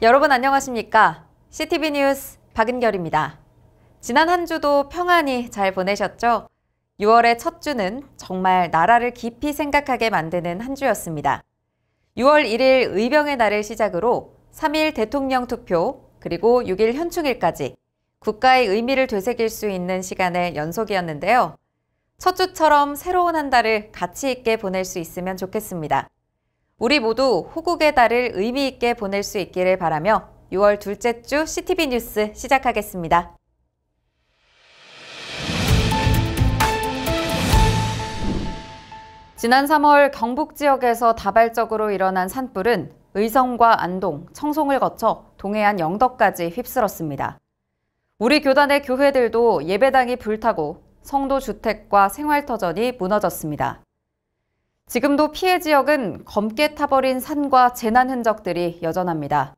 여러분 안녕하십니까? CTV 뉴스 박은결입니다. 지난 한 주도 평안히 잘 보내셨죠? 6월의 첫 주는 정말 나라를 깊이 생각하게 만드는 한 주였습니다. 6월 1일 의병의 날을 시작으로 3일 대통령 투표, 그리고 6일 현충일까지 국가의 의미를 되새길 수 있는 시간의 연속이었는데요. 첫 주처럼 새로운 한 달을 가치 있게 보낼 수 있으면 좋겠습니다. 우리 모두 호국의 달을 의미 있게 보낼 수 있기를 바라며 6월 둘째 주 CTV 뉴스 시작하겠습니다. 지난 3월 경북 지역에서 다발적으로 일어난 산불은 의성과 안동, 청송을 거쳐 동해안 영덕까지 휩쓸었습니다. 우리 교단의 교회들도 예배당이 불타고 성도 주택과 생활터전이 무너졌습니다. 지금도 피해 지역은 검게 타버린 산과 재난 흔적들이 여전합니다.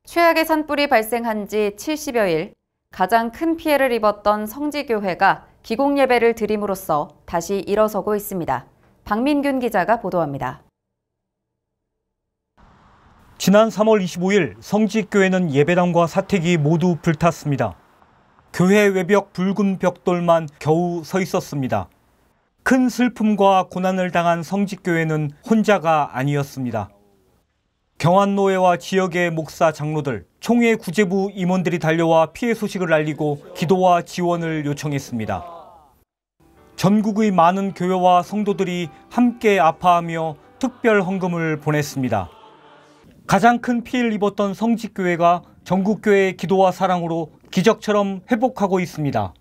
최악의 산불이 발생한 지 70여일, 가장 큰 피해를 입었던 성지교회가 기공예배를 드림으로써 다시 일어서고 있습니다. 박민균 기자가 보도합니다. 지난 3월 25일 성지교회는 예배당과 사택이 모두 불탔습니다. 교회 외벽 붉은 벽돌만 겨우 서 있었습니다. 큰 슬픔과 고난을 당한 성지교회는 혼자가 아니었습니다. 경안노회와 지역의 목사 장로들, 총회 구제부 임원들이 달려와 피해 소식을 알리고 기도와 지원을 요청했습니다. 전국의 많은 교회와 성도들이 함께 아파하며 특별 헌금을 보냈습니다. 가장 큰 피해를 입었던 성지교회가 전국교회의 기도와 사랑으로 기적처럼 회복하고 있습니다.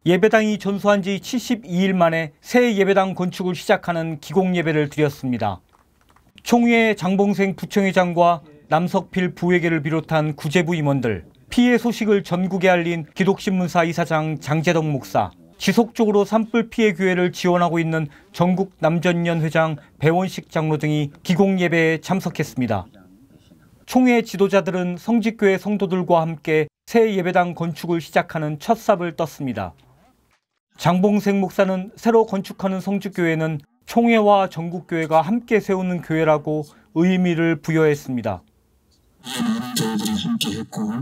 예배당이 전소한 지 72일 만에 새 예배당 건축을 시작하는 기공예배를 드렸습니다. 총회 장봉생 부총회장과 남석필 부회계를 비롯한 구제부 임원들, 피해 소식을 전국에 알린 기독신문사 이사장 장재덕 목사, 지속적으로 산불 피해 교회를 지원하고 있는 전국 남전연 회장 배원식 장로 등이 기공예배에 참석했습니다. 총회 지도자들은 성지교회 성도들과 함께 새 예배당 건축을 시작하는 첫 삽을 떴습니다. 장봉생 목사는 새로 건축하는 성지교회는 총회와 전국교회가 함께 세우는 교회라고 의미를 부여했습니다. 많은 교회들이 함께했고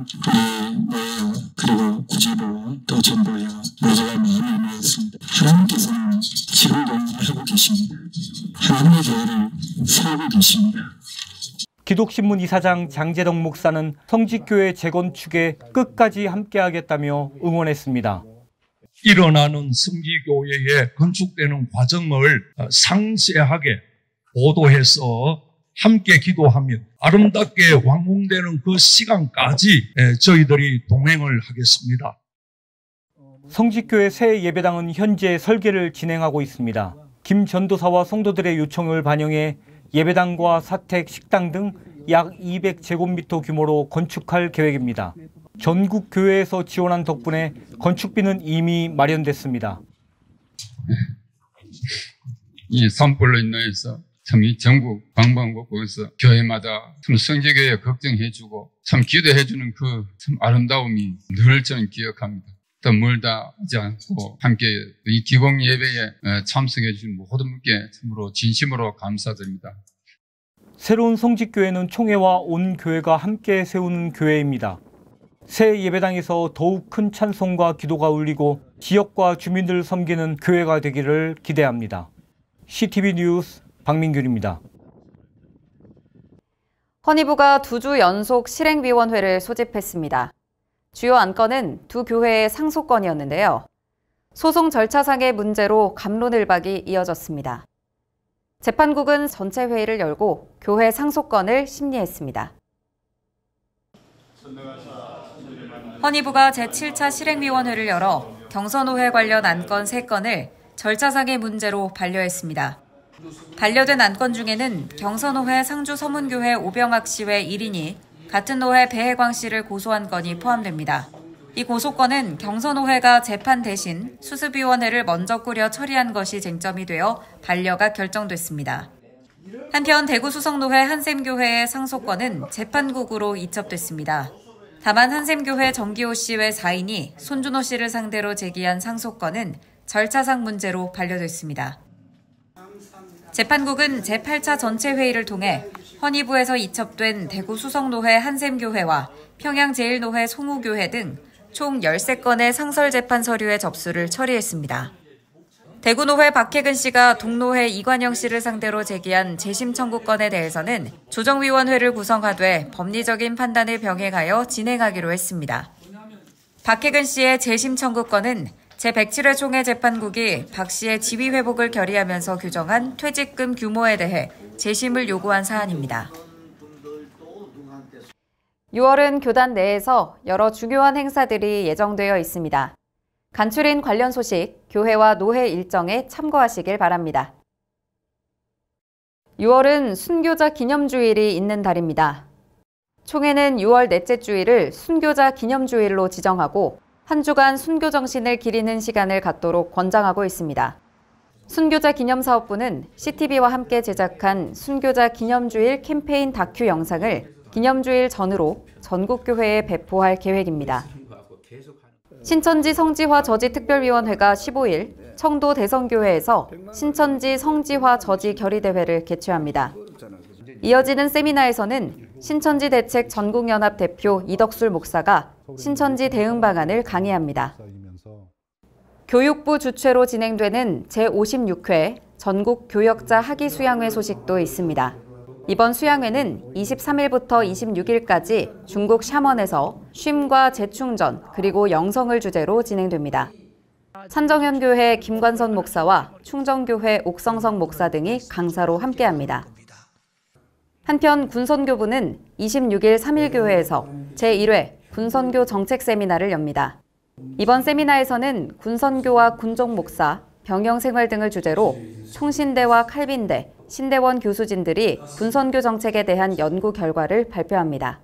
그리고 구제부 또 전부에 모두가 마음을 모았습니다. 하나님께서는 지금도 하고 계십니다. 하나님의 교회를 세우고 계십니다. 기독신문 이사장 장재덕 목사는 성지교회 재건축에 끝까지 함께하겠다며 응원했습니다. 일어나는 성지교회에 건축되는 과정을 상세하게 보도해서 함께 기도하며 아름답게 완공되는 그 시간까지 저희들이 동행을 하겠습니다. 성지교회 새 예배당은 현재 설계를 진행하고 있습니다. 김 전도사와 성도들의 요청을 반영해 예배당과 사택, 식당 등 약 200제곱미터 규모로 건축할 계획입니다. 전국 교회에서 지원한 덕분에 건축비는 이미 마련됐습니다. 이 산불로 인해서 참 이 전국 방방곡곡에서 교회마다 참 성지교회 걱정해주고 참 기도해주는 그 참 아름다움이 늘 저는 기억합니다. 또 멀다 하지 않고 함께 이 기공 예배에 참석해 주신 모든 분께 참으로 진심으로 감사드립니다. 새로운 성지교회는 총회와 온 교회가 함께 세우는 교회입니다. 새 예배당에서 더욱 큰 찬송과 기도가 울리고 지역과 주민들을 섬기는 교회가 되기를 기대합니다. CTV 뉴스 박민균입니다. 헌의부가 2주 연속 실행위원회를 소집했습니다. 주요 안건은 두 교회의 상속건이었는데요. 소송 절차상의 문제로 갑론을박이 이어졌습니다. 재판국은 전체 회의를 열고 교회 상속건을 심리했습니다. 헌의부가 제7차 실행위원회를 열어 경선호회 관련 안건 3건을 절차상의 문제로 반려했습니다. 반려된 안건 중에는 경선호회 상주서문교회 오병학 씨외 1인이 같은 노회 배혜광 씨를 고소한 건이 포함됩니다. 이 고소건은 경선호회가 재판 대신 수습위원회를 먼저 꾸려 처리한 것이 쟁점이 되어 반려가 결정됐습니다. 한편 대구수성노회 한샘교회의 상속건은 재판국으로 이첩됐습니다. 다만 한샘교회 정기호 씨 외 4인이 손준호 씨를 상대로 제기한 상속건은 절차상 문제로 반려됐습니다. 재판국은 제8차 전체 회의를 통해 헌의부에서 이첩된 대구 수성노회 한샘교회와 평양제일노회 송우교회 등 총 13건의 상설재판 서류의 접수를 처리했습니다. 대구노회 박혜근 씨가 동노회 이관영 씨를 상대로 제기한 재심 청구건에 대해서는 조정위원회를 구성하되 법리적인 판단을 병행하여 진행하기로 했습니다. 박혜근 씨의 재심 청구건은 제107회 총회 재판국이 박 씨의 지위 회복을 결의하면서 규정한 퇴직금 규모에 대해 재심을 요구한 사안입니다. 6월은 교단 내에서 여러 중요한 행사들이 예정되어 있습니다. 간추린 관련 소식, 교회와 노회 일정에 참고하시길 바랍니다. 6월은 순교자 기념주일이 있는 달입니다. 총회는 6월 넷째 주일을 순교자 기념주일로 지정하고 한 주간 순교 정신을 기리는 시간을 갖도록 권장하고 있습니다. 순교자 기념사업부는 CTV와 함께 제작한 순교자 기념주일 캠페인 다큐 영상을 기념주일 전후로 전국교회에 배포할 계획입니다. 신천지 성지화 저지 특별위원회가 15일 청도 대성교회에서 신천지 성지화 저지 결의대회를 개최합니다. 이어지는 세미나에서는 신천지 대책 전국연합 대표 이덕술 목사가 신천지 대응 방안을 강의합니다. 교육부 주최로 진행되는 제56회 전국 교역자 학위 수양회 소식도 있습니다. 이번 수양회는 23일부터 26일까지 중국 샤먼에서 쉼과 재충전 그리고 영성을 주제로 진행됩니다. 산정현교회 김관선 목사와 충정교회 옥성성 목사 등이 강사로 함께합니다. 한편 군선교부는 26일 3일교회에서 제1회 군선교 정책 세미나를 엽니다. 이번 세미나에서는 군선교와 군종 목사, 병영생활 등을 주제로 총신대와 칼빈대, 신대원 교수진들이 군선교 정책에 대한 연구 결과를 발표합니다.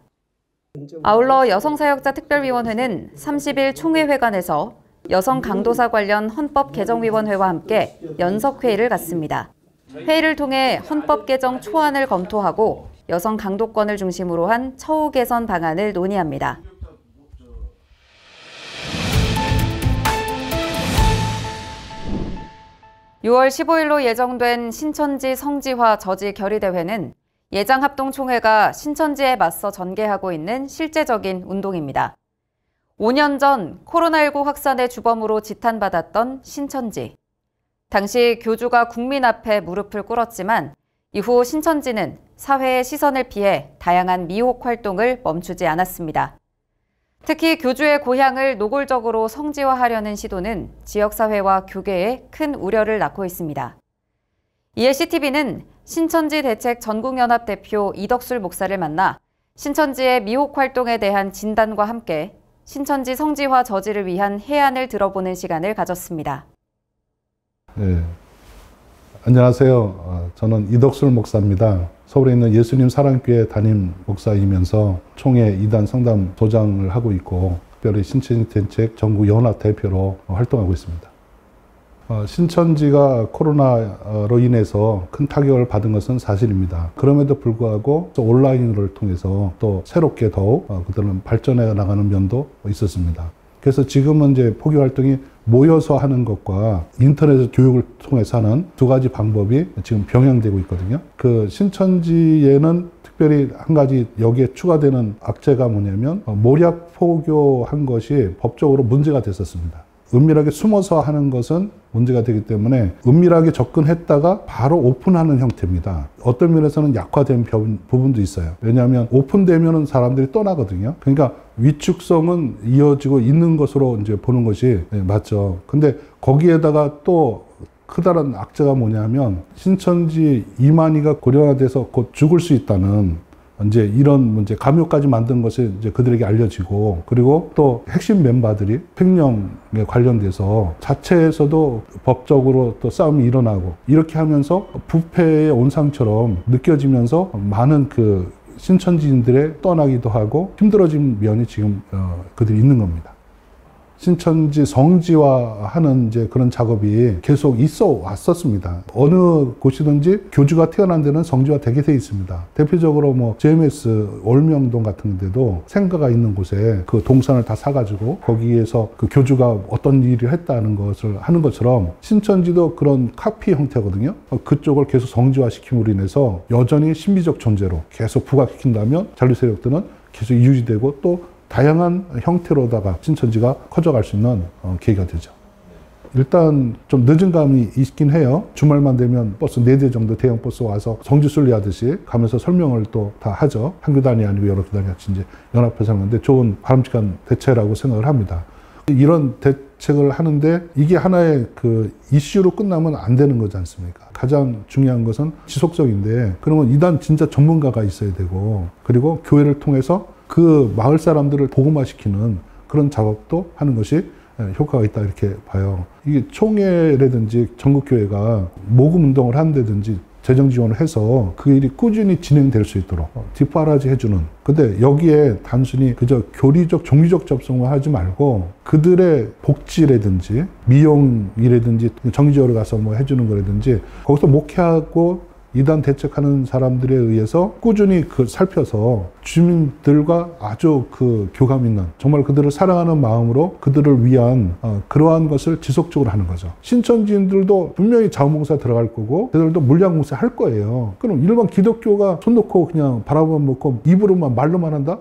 아울러 여성사역자 특별위원회는 30일 총회회관에서 여성 강도사 관련 헌법개정위원회와 함께 연석회의를 갖습니다. 회의를 통해 헌법 개정 초안을 검토하고 여성 강도권을 중심으로 한 처우 개선 방안을 논의합니다. (6월 15일로) 예정된 신천지 성지화 저지 결의대회는 예장합동총회가 신천지에 맞서 전개하고 있는 실제적인 운동입니다. 5년 전 코로나19 확산의 주범으로 지탄받았던 신천지. 당시 교주가 국민 앞에 무릎을 꿇었지만 이후 신천지는 사회의 시선을 피해 다양한 미혹 활동을 멈추지 않았습니다. 특히 교주의 고향을 노골적으로 성지화하려는 시도는 지역사회와 교계에 큰 우려를 낳고 있습니다. 이에 CTV는 신천지 대책 전국연합 대표 이덕술 목사를 만나 신천지의 미혹 활동에 대한 진단과 함께 신천지 성지화 저지를 위한 해안을 들어보는 시간을 가졌습니다. 네. 안녕하세요. 저는 이덕술 목사입니다. 서울에 있는 예수님 사랑교회 담임 목사이면서 총회 2단 성담 도장을 하고 있고 특별히 신천지 대책 전국 연합 대표로 활동하고 있습니다. 신천지가 코로나로 인해서 큰 타격을 받은 것은 사실입니다. 그럼에도 불구하고 온라인을 통해서 또 새롭게 더욱 그들은 발전해 나가는 면도 있었습니다. 그래서 지금은 이제 포교 활동이 모여서 하는 것과 인터넷 교육을 통해서 하는 두 가지 방법이 지금 병행되고 있거든요. 그 신천지에는 특별히 한 가지 여기에 추가되는 악재가 뭐냐면 모략 포교한 것이 법적으로 문제가 됐었습니다. 은밀하게 숨어서 하는 것은 문제가 되기 때문에 은밀하게 접근했다가 바로 오픈하는 형태입니다. 어떤 면에서는 약화된 부분도 있어요. 왜냐하면 오픈되면은 사람들이 떠나거든요. 그러니까 위축성은 이어지고 있는 것으로 이제 보는 것이 맞죠. 근데 거기에다가 또 크다란 악재가 뭐냐면 신천지 이만희가 고령화돼서 곧 죽을 수 있다는 이제 이런 문제, 감옥까지 만든 것이 이제 그들에게 알려지고, 그리고 또 핵심 멤버들이 횡령에 관련돼서 자체에서도 법적으로 또 싸움이 일어나고, 이렇게 하면서 부패의 온상처럼 느껴지면서 많은 그 신천지인들의 떠나기도 하고 힘들어진 면이 지금 그들이 있는 겁니다. 신천지 성지화하는 이제 그런 작업이 계속 있어 왔었습니다. 어느 곳이든지 교주가 태어난 데는 성지화 되게 돼 있습니다. 대표적으로 뭐 JMS 올명동 같은 데도 생가가 있는 곳에 그 동산을 다 사가지고 거기에서 그 교주가 어떤 일을 했다는 것을 하는 것처럼 신천지도 그런 카피 형태거든요. 그쪽을 계속 성지화시킴으로 인해서 여전히 신비적 존재로 계속 부각시킨다면 잔류 세력들은 계속 유지되고 또 다양한 형태로다가 신천지가 커져갈 수 있는 계기가 되죠. 일단 좀 늦은 감이 있긴 해요. 주말만 되면 버스 4대 정도 대형 버스 와서 성지 순례하듯이 가면서 설명을 또 다 하죠. 한 교단이 아니고 여러 교단이 같이 이제 연합해서 하는데 좋은 바람직한 대체라고 생각을 합니다. 이런 대책을 하는데 이게 하나의 그 이슈로 끝나면 안 되는 거지 않습니까? 가장 중요한 것은 지속적인데 그러면 이단 진짜 전문가가 있어야 되고 그리고 교회를 통해서 그 마을 사람들을 복음화시키는 그런 작업도 하는 것이 효과가 있다 이렇게 봐요. 이게 총회라든지 전국교회가 모금 운동을 한다든지 재정 지원을 해서 그 일이 꾸준히 진행될 수 있도록 뒷바라지 해주는. 근데 여기에 단순히 그저 교리적 종교적 접속만 하지 말고 그들의 복지라든지 미용이라든지 정기적으로 가서 뭐 해주는 거라든지 거기서 목회하고 이단 대책하는 사람들에 의해서 꾸준히 그 살펴서 주민들과 아주 그 교감 있는 정말 그들을 사랑하는 마음으로 그들을 위한 그러한 것을 지속적으로 하는 거죠. 신천지인들도 분명히 자원봉사 들어갈 거고 그들도 물량봉사 할 거예요. 그럼 일반 기독교가 손 놓고 그냥 바라보만 먹고 입으로만 말로만 한다?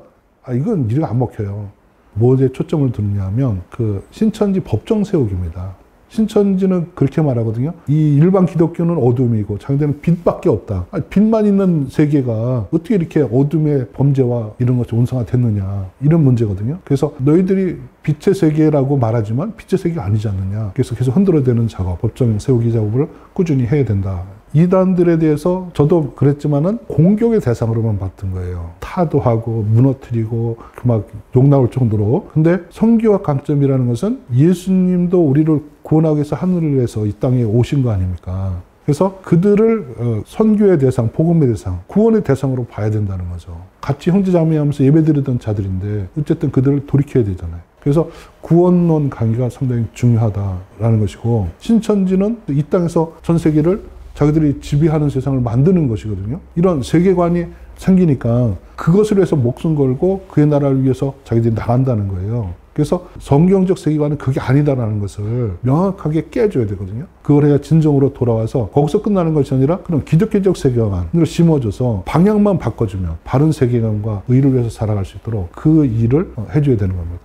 이건 일이 안 먹혀요. 뭐에 초점을 두느냐 하면 그 신천지 법정 세우기입니다. 신천지는 그렇게 말하거든요. 이 일반 기독교는 어둠이고 자기들은 빛밖에 없다. 빛만 있는 세계가 어떻게 이렇게 어둠의 범죄와 이런 것이 온상화됐느냐 이런 문제거든요. 그래서 너희들이 빛의 세계라고 말하지만 빛의 세계가 아니지 않느냐. 그래서 계속 흔들어대는 작업, 법정 세우기 작업을 꾸준히 해야 된다. 이단들에 대해서 저도 그랬지만은 공격의 대상으로만 봤던 거예요. 타도하고 무너뜨리고 막 욕 나올 정도로. 근데 선교학 강점이라는 것은 예수님도 우리를 구원하기 위해서 하늘에서 이 땅에 오신 거 아닙니까? 그래서 그들을 선교의 대상, 복음의 대상, 구원의 대상으로 봐야 된다는 거죠. 같이 형제자매하면서 예배드리던 자들인데 어쨌든 그들을 돌이켜야 되잖아요. 그래서 구원론 강의가 상당히 중요하다라는 것이고 신천지는 이 땅에서 전 세계를 자기들이 지배하는 세상을 만드는 것이거든요. 이런 세계관이 생기니까 그것을 위해서 목숨 걸고 그의 나라를 위해서 자기들이 나간다는 거예요. 그래서 성경적 세계관은 그게 아니다라는 것을 명확하게 깨줘야 되거든요. 그걸 해야 진정으로 돌아와서 거기서 끝나는 것이 아니라 그런 기독교적 세계관을 심어줘서 방향만 바꿔주면 바른 세계관과 의를 위해서 살아갈 수 있도록 그 일을 해줘야 되는 겁니다.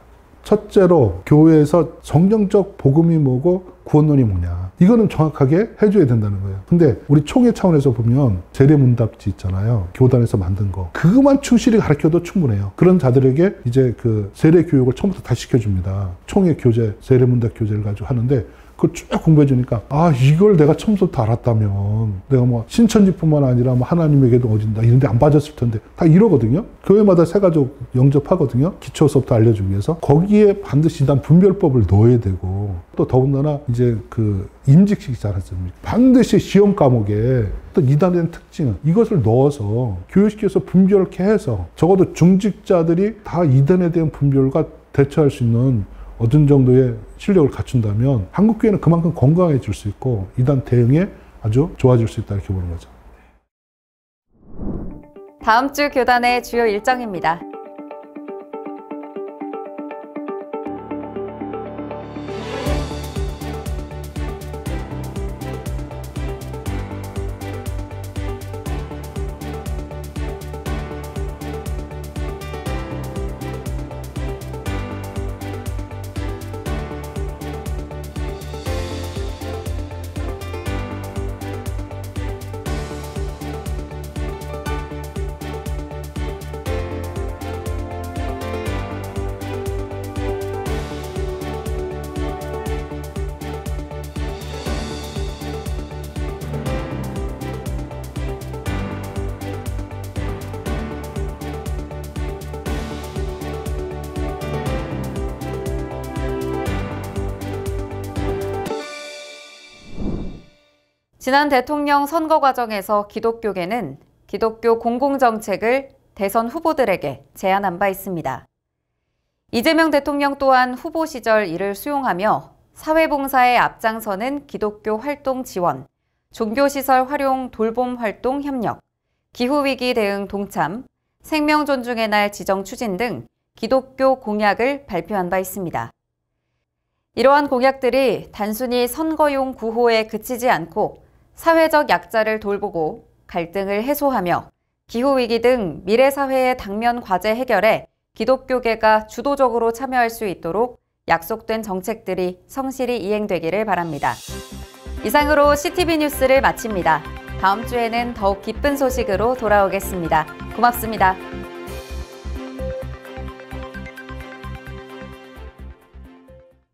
첫째로 교회에서 성경적 복음이 뭐고 구원론이 뭐냐. 이거는 정확하게 해줘야 된다는 거예요. 근데 우리 총회 차원에서 보면 세례문답지 있잖아요. 교단에서 만든 거. 그것만 충실히 가르쳐도 충분해요. 그런 자들에게 이제 그 세례 교육을 처음부터 다시 시켜줍니다. 총회 교재, 세례문답 교재를 가지고 하는데 그걸 쭉 공부해 주니까 이걸 내가 처음부터 알았다면 내가 뭐 신천지뿐만 아니라 뭐 하나님에게도 어딘다 이런 데 안 빠졌을 텐데 다 이러거든요. 교회마다 새가족 영접하거든요. 기초서부터 알려주기 위해서. 거기에 반드시 이단 분별법을 넣어야 되고 또 더군다나 이제 그 임직식이지 않았습니까? 반드시 시험 과목에 또 이단에 대한 특징은 이것을 넣어서 교육시켜서 분별케 해서 적어도 중직자들이 다 이단에 대한 분별과 대처할 수 있는 어떤 정도의 실력을 갖춘다면 한국교회는 그만큼 건강해질 수 있고 이단 대응에 아주 좋아질 수 있다 이렇게 보는 거죠. 다음 주 교단의 주요 일정입니다. 지난 대통령 선거 과정에서 기독교계는 기독교 공공정책을 대선 후보들에게 제안한 바 있습니다. 이재명 대통령 또한 후보 시절 이를 수용하며 사회봉사에 앞장서는 기독교 활동 지원, 종교시설 활용 돌봄 활동 협력, 기후위기 대응 동참, 생명 존중의 날 지정 추진 등 기독교 공약을 발표한 바 있습니다. 이러한 공약들이 단순히 선거용 구호에 그치지 않고 사회적 약자를 돌보고 갈등을 해소하며 기후위기 등 미래사회의 당면 과제 해결에 기독교계가 주도적으로 참여할 수 있도록 약속된 정책들이 성실히 이행되기를 바랍니다. 이상으로 CTV 뉴스를 마칩니다. 다음 주에는 더욱 기쁜 소식으로 돌아오겠습니다. 고맙습니다.